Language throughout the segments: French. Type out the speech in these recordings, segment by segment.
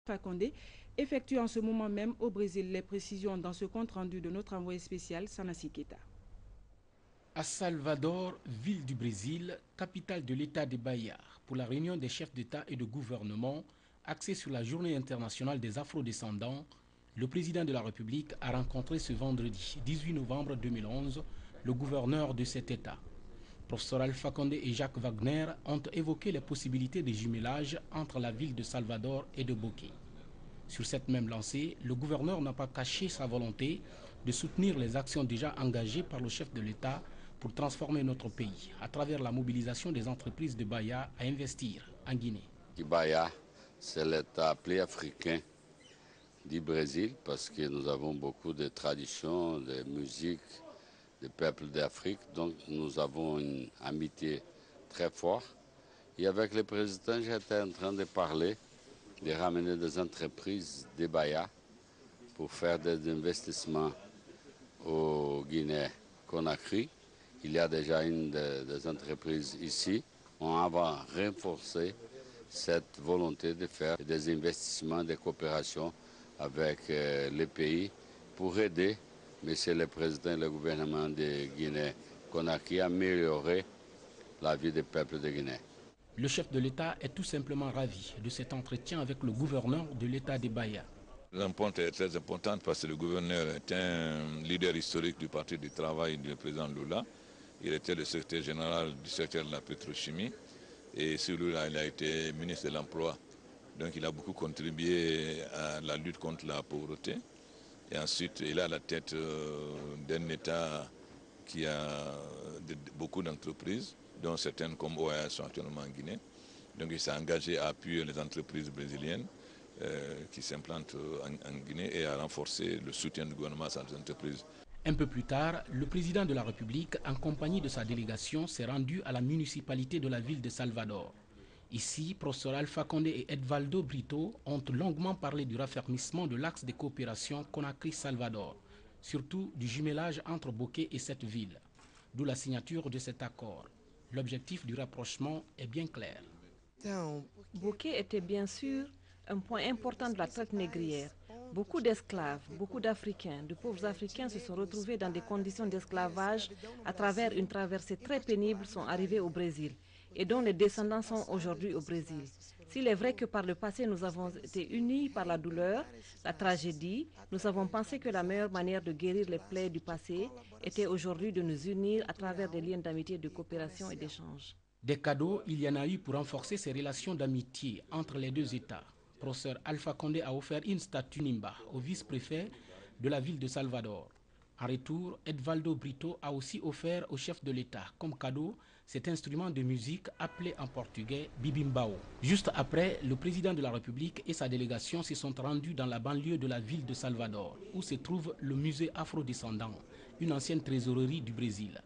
Alpha Condé effectue en ce moment même au Brésil. Les précisions dans ce compte rendu de notre envoyé spécial, Sanassi Keita. À Salvador, ville du Brésil, capitale de l'État de Bahia, pour la réunion des chefs d'État et de gouvernement axée sur la Journée internationale des Afro-descendants, le président de la République a rencontré ce vendredi 18 novembre 2011 le gouverneur de cet État. Professeur Alpha Condé et Jacques Wagner ont évoqué les possibilités de jumelage entre la ville de Salvador et de Boqué. Sur cette même lancée, le gouverneur n'a pas caché sa volonté de soutenir les actions déjà engagées par le chef de l'État pour transformer notre pays à travers la mobilisation des entreprises de Bahia à investir en Guinée. Bahia, c'est l'État plus africain du Brésil parce que nous avons beaucoup de traditions, de musique, des peuples d'Afrique, donc nous avons une amitié très forte. Et avec le président, j'étais en train de parler de ramener des entreprises de Bahia pour faire des investissements au Guinée-Conakry. Il y a déjà des entreprises ici. On va renforcer cette volonté de faire des investissements de coopération avec les pays pour aider Monsieur le Président et le gouvernement de Guinée-Conakry à améliorer la vie des peuples de Guinée. Le chef de l'État est tout simplement ravi de cet entretien avec le gouverneur de l'État de Bahia. La rencontre est très importante parce que le gouverneur est un leader historique du Parti du Travail du président Lula. Il était le secrétaire général du secteur de la pétrochimie et celui-là, il a été ministre de l'Emploi. Donc il a beaucoup contribué à la lutte contre la pauvreté. Et ensuite, il est à la tête d'un État qui a beaucoup d'entreprises, dont certaines comme OAS sont actuellement en Guinée. Donc il s'est engagé à appuyer les entreprises brésiliennes qui s'implantent en Guinée et à renforcer le soutien du gouvernement à ces entreprises. Un peu plus tard, le président de la République, en compagnie de sa délégation, s'est rendu à la municipalité de la ville de Salvador. Ici, professeur Alpha Condé et Edvaldo Brito ont longuement parlé du raffermissement de l'axe de coopération Conakry-Salvador, surtout du jumelage entre Boqué et cette ville, d'où la signature de cet accord. L'objectif du rapprochement est bien clair. Boqué était bien sûr un point important de la traite négrière. Beaucoup d'esclaves, beaucoup d'Africains, de pauvres Africains se sont retrouvés dans des conditions d'esclavage à travers une traversée très pénible, sont arrivés au Brésil et dont les descendants sont aujourd'hui au Brésil. S'il est vrai que par le passé nous avons été unis par la douleur, la tragédie, nous avons pensé que la meilleure manière de guérir les plaies du passé était aujourd'hui de nous unir à travers des liens d'amitié, de coopération et d'échange. Des cadeaux, il y en a eu pour renforcer ces relations d'amitié entre les deux États. Professeur Alpha Condé a offert une statue Nimba au vice-préfet de la ville de Salvador. En retour, Edvaldo Brito a aussi offert au chef de l'État comme cadeau cet instrument de musique appelé en portugais Bibimbao. Juste après, le président de la République et sa délégation se sont rendus dans la banlieue de la ville de Salvador, où se trouve le musée afro-descendant, une ancienne trésorerie du Brésil.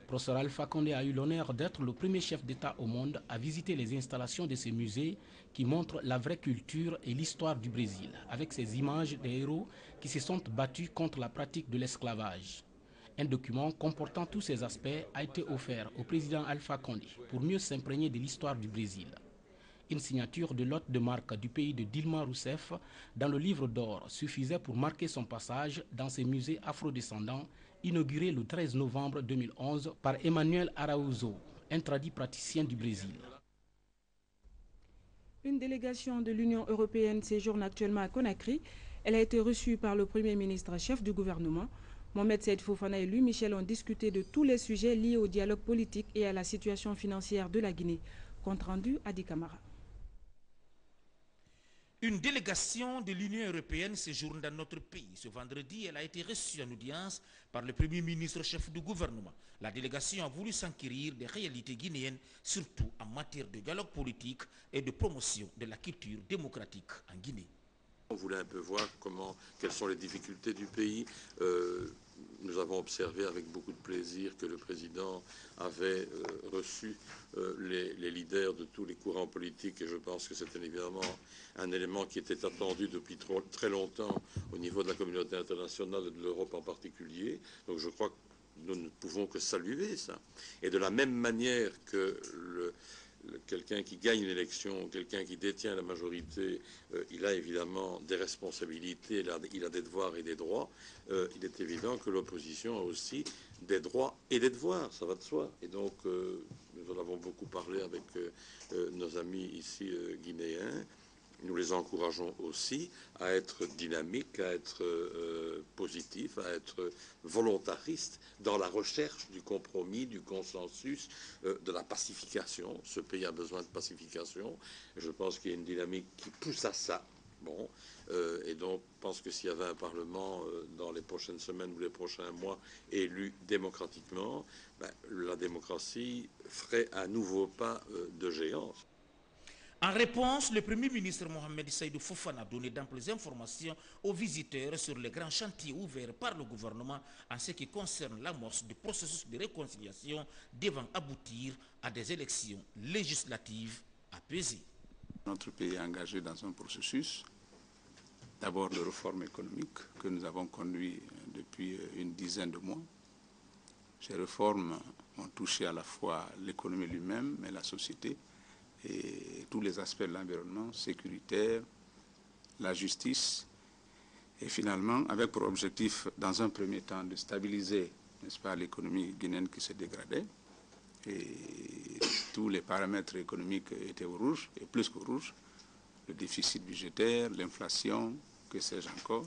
Professeur Alpha Condé a eu l'honneur d'être le premier chef d'État au monde à visiter les installations de ces musées qui montrent la vraie culture et l'histoire du Brésil, avec ces images des héros qui se sont battus contre la pratique de l'esclavage. Un document comportant tous ces aspects a été offert au président Alpha Condé pour mieux s'imprégner de l'histoire du Brésil. Une signature de l'hôte de marque du pays de Dilma Rousseff dans le livre d'or suffisait pour marquer son passage dans ces musées afrodescendants inauguré le 13 novembre 2011 par Emmanuel Araújo, un tradit praticien du Brésil. Une délégation de l'Union européenne séjourne actuellement à Conakry. Elle a été reçue par le Premier ministre chef du gouvernement. Mohamed Saïd Fofana et Louis Michel ont discuté de tous les sujets liés au dialogue politique et à la situation financière de la Guinée. Compte rendu Adi Camara. Une délégation de l'Union européenne séjourne dans notre pays. Ce vendredi, elle a été reçue en audience par le Premier ministre chef du gouvernement. La délégation a voulu s'enquérir des réalités guinéennes, surtout en matière de dialogue politique et de promotion de la culture démocratique en Guinée. On voulait un peu voir quelles sont les difficultés du pays. Nous avons observé avec beaucoup de plaisir que le président avait reçu les leaders de tous les courants politiques et je pense que c'était évidemment un élément qui était attendu depuis très longtemps au niveau de la communauté internationale et de l'Europe en particulier. Donc je crois que nous ne pouvons que saluer ça. Et de la même manière que quelqu'un qui gagne une élection, quelqu'un qui détient la majorité, il a évidemment des responsabilités, il a des devoirs et des droits. Il est évident que l'opposition a aussi des droits et des devoirs, ça va de soi. Et donc, nous en avons beaucoup parlé avec nos amis ici guinéens. Nous les encourageons aussi à être dynamiques, à être positifs, à être volontaristes dans la recherche du compromis, du consensus, de la pacification. Ce pays a besoin de pacification. Je pense qu'il y a une dynamique qui pousse à ça. Bon, et donc, je pense que s'il y avait un Parlement dans les prochaines semaines ou les prochains mois élu démocratiquement, ben, la démocratie ferait un nouveau pas de géant. En réponse, le Premier ministre Mohamed Saïdou Fofana a donné d'amples informations aux visiteurs sur les grands chantiers ouverts par le gouvernement en ce qui concerne l'amorce du processus de réconciliation devant aboutir à des élections législatives apaisées. Notre pays est engagé dans un processus, d'abord de réforme économique que nous avons conduit depuis une dizaine de mois. Ces réformes ont touché à la fois l'économie lui-même, mais la société, et tous les aspects de l'environnement, sécuritaire, la justice, et finalement avec pour objectif dans un premier temps de stabiliser, n'est-ce pas, l'économie guinéenne qui se dégradait, et tous les paramètres économiques étaient au rouge, et plus qu'au rouge, le déficit budgétaire, l'inflation, que sais-je encore.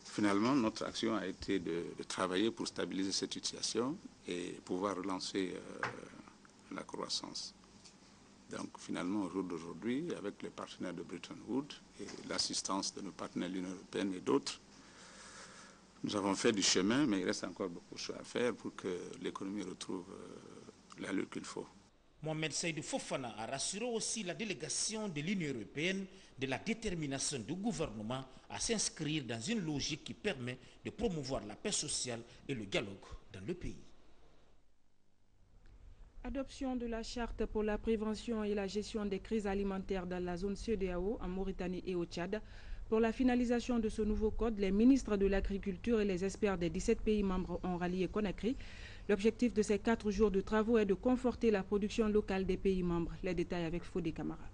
Finalement, notre action a été de travailler pour stabiliser cette situation et pouvoir relancer la croissance. Donc finalement, au jour d'aujourd'hui, avec les partenaires de Bretton Woods et l'assistance de nos partenaires de l'Union européenne et d'autres, nous avons fait du chemin, mais il reste encore beaucoup de choses à faire pour que l'économie retrouve l'allure qu'il faut. Mohamed Saïdou Fofana a rassuré aussi la délégation de l'Union européenne de la détermination du gouvernement à s'inscrire dans une logique qui permet de promouvoir la paix sociale et le dialogue dans le pays. Adoption de la charte pour la prévention et la gestion des crises alimentaires dans la zone CEDEAO, en Mauritanie et au Tchad. Pour la finalisation de ce nouveau code, les ministres de l'Agriculture et les experts des 17 pays membres ont rallié Conakry. L'objectif de ces 4 jours de travaux est de conforter la production locale des pays membres. Les détails avec Fodé Camara.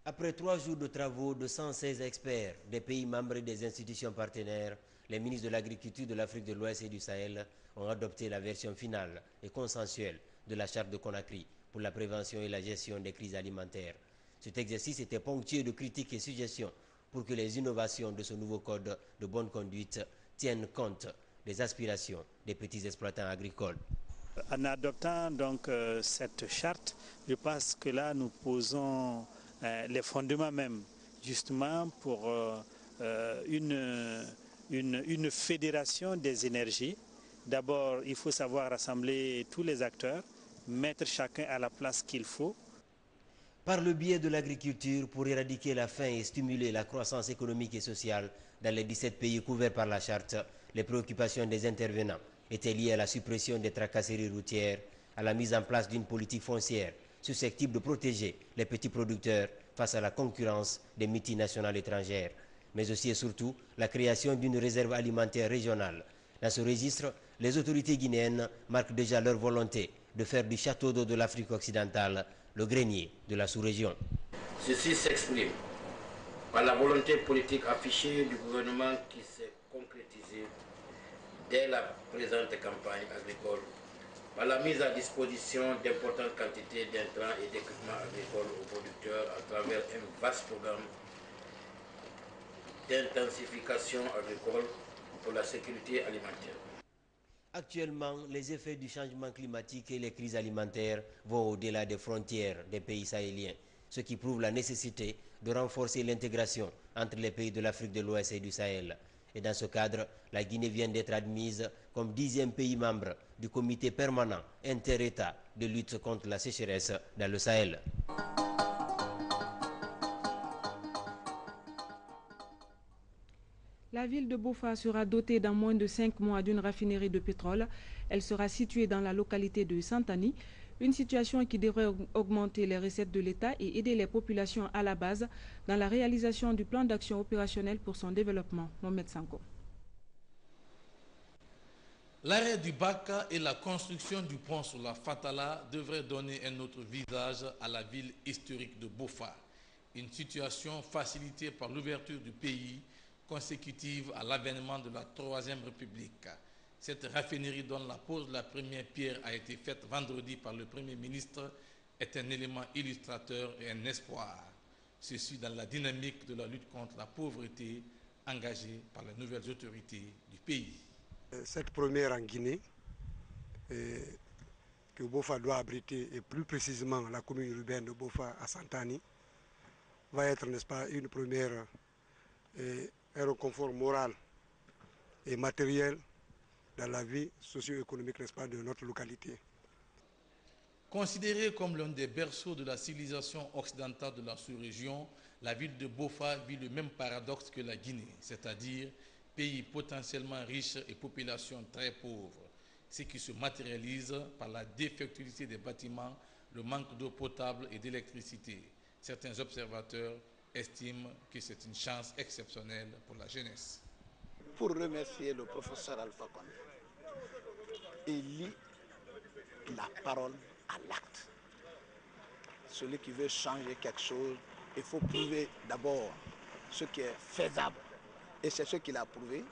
Après 3 jours de travaux de 116 experts des pays membres et des institutions partenaires, les ministres de l'Agriculture de l'Afrique de l'Ouest et du Sahel ont adopté la version finale et consensuelle de la charte de Conakry pour la prévention et la gestion des crises alimentaires. Cet exercice était ponctué de critiques et suggestions pour que les innovations de ce nouveau code de bonne conduite tiennent compte des aspirations des petits exploitants agricoles. En adoptant donc cette charte, je pense que là nous posons les fondements même justement pour une fédération des énergies. D'abord, il faut savoir rassembler tous les acteurs, mettre chacun à la place qu'il faut. Par le biais de l'agriculture, pour éradiquer la faim et stimuler la croissance économique et sociale dans les 17 pays couverts par la charte, les préoccupations des intervenants étaient liées à la suppression des tracasseries routières, à la mise en place d'une politique foncière susceptible de protéger les petits producteurs face à la concurrence des multinationales étrangères, mais aussi et surtout la création d'une réserve alimentaire régionale. Dans ce registre, les autorités guinéennes marquent déjà leur volonté de faire du château d'eau de l'Afrique occidentale le grenier de la sous-région. Ceci s'exprime par la volonté politique affichée du gouvernement qui s'est concrétisée dès la présente campagne agricole, par la mise à disposition d'importantes quantités d'intrants et d'équipements agricoles aux producteurs à travers un vaste programme d'intensification agricole pour la sécurité alimentaire. Actuellement, les effets du changement climatique et les crises alimentaires vont au-delà des frontières des pays sahéliens, ce qui prouve la nécessité de renforcer l'intégration entre les pays de l'Afrique de l'Ouest et du Sahel. Et dans ce cadre, la Guinée vient d'être admise comme 10e pays membre du comité permanent inter-État de lutte contre la sécheresse dans le Sahel. La ville de Bofa sera dotée dans moins de 5 mois d'une raffinerie de pétrole. Elle sera située dans la localité de Santani, une situation qui devrait augmenter les recettes de l'État et aider les populations à la base dans la réalisation du plan d'action opérationnel pour son développement. Mohamed Sanko. L'arrêt du Baka et la construction du pont sur la Fatala devraient donner un autre visage à la ville historique de Bofa. Une situation facilitée par l'ouverture du pays consécutive à l'avènement de la Troisième République. Cette raffinerie dont la pose de la première pierre a été faite vendredi par le Premier ministre est un élément illustrateur et un espoir. Ceci dans la dynamique de la lutte contre la pauvreté engagée par les nouvelles autorités du pays. Cette première en Guinée, que Bofa doit abriter, et plus précisément la commune urbaine de Bofa à Santani, va être, n'est-ce pas, une première, un reconfort moral et matériel dans la vie socio-économique, n'est-ce pas, de notre localité. Considérée comme l'un des berceaux de la civilisation occidentale de la sous-région, la ville de Bofa vit le même paradoxe que la Guinée, c'est-à-dire pays potentiellement riche et population très pauvre, ce qui se matérialise par la défectuosité des bâtiments, le manque d'eau potable et d'électricité. Certains observateurs estiment que c'est une chance exceptionnelle pour la jeunesse. Pour remercier le professeur Alpha Condé, il lit la parole à l'acte. Celui qui veut changer quelque chose, il faut prouver d'abord ce qui est faisable. Et c'est ce qu'il a prouvé.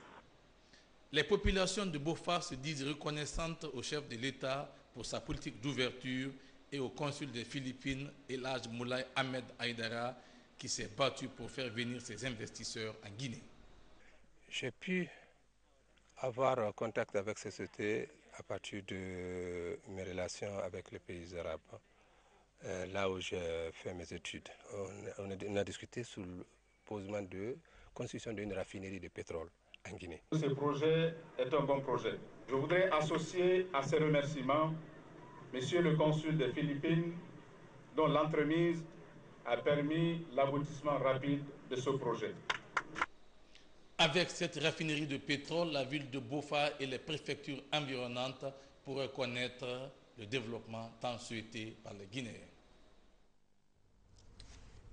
Les populations de Bofa se disent reconnaissantes au chef de l'État pour sa politique d'ouverture et au consul des Philippines, El Hadj Moulay Ahmed Aïdara, qui s'est battu pour faire venir ses investisseurs en Guinée. J'ai pu avoir contact avec ces sociétés à partir de mes relations avec les pays arabes, là où j'ai fait mes études. On a discuté sur le posement de construction d'une raffinerie de pétrole en Guinée. Ce projet est un bon projet. Je voudrais associer à ces remerciements Monsieur le consul des Philippines, dont l'entremise a permis l'aboutissement rapide de ce projet. Avec cette raffinerie de pétrole, la ville de Bofa et les préfectures environnantes pourraient connaître le développement tant souhaité par les Guinéens.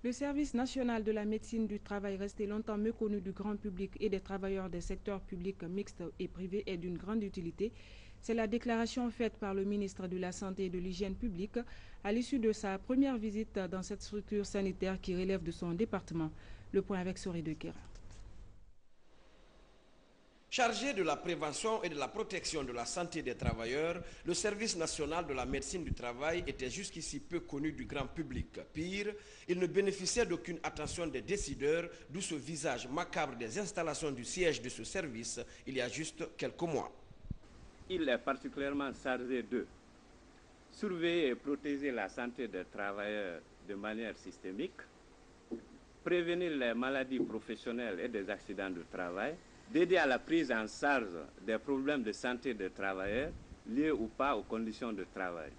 Le service national de la médecine du travail, resté longtemps méconnu du grand public et des travailleurs des secteurs publics, mixtes et privés, est d'une grande utilité. C'est la déclaration faite par le ministre de la Santé et de l'Hygiène publique à l'issue de sa première visite dans cette structure sanitaire qui relève de son département. Le point avec Soré de Kera. Chargé de la prévention et de la protection de la santé des travailleurs, le service national de la médecine du travail était jusqu'ici peu connu du grand public. Pire, il ne bénéficiait d'aucune attention des décideurs, d'où ce visage macabre des installations du siège de ce service il y a juste quelques mois. Il est particulièrement chargé de surveiller et protéger la santé des travailleurs de manière systémique, prévenir les maladies professionnelles et des accidents de travail, d'aider à la prise en charge des problèmes de santé des travailleurs liés ou pas aux conditions de travail.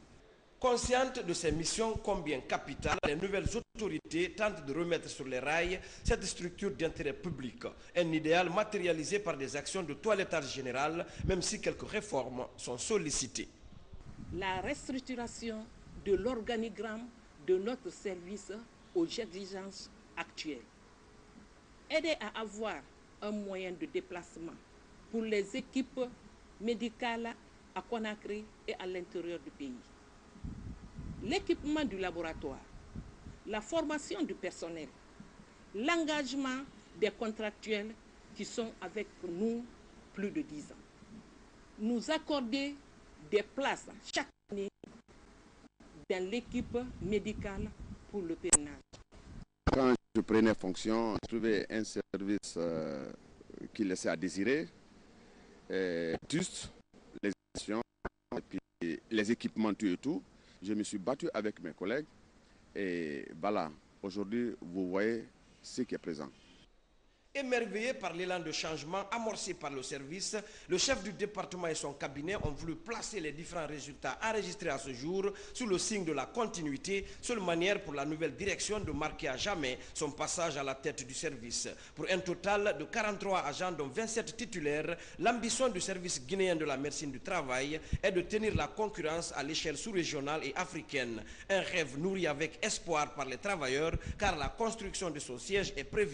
Consciente de ces missions combien capitales, les nouvelles autorités tentent de remettre sur les rails cette structure d'intérêt public, un idéal matérialisé par des actions de toilettage général, même si quelques réformes sont sollicitées. La restructuration de l'organigramme de notre service aux exigences actuelles. Aider à avoir un moyen de déplacement pour les équipes médicales à Conakry et à l'intérieur du pays. L'équipement du laboratoire, la formation du personnel, l'engagement des contractuels qui sont avec nous plus de 10 ans. Nous accorder des places chaque année dans l'équipe médicale pour le pèlerinage. Quand je prenais fonction, je trouvais un service qui laissait à désirer, juste les actions et puis les équipements, tout et tout. Je me suis battu avec mes collègues et voilà, aujourd'hui, vous voyez ce qui est présent. Émerveillé par l'élan de changement amorcé par le service, le chef du département et son cabinet ont voulu placer les différents résultats enregistrés à ce jour sous le signe de la continuité, seule manière pour la nouvelle direction de marquer à jamais son passage à la tête du service. Pour un total de 43 agents, dont 27 titulaires, l'ambition du service guinéen de la médecine du travail est de tenir la concurrence à l'échelle sous-régionale et africaine. Un rêve nourri avec espoir par les travailleurs, car la construction de son siège est prévue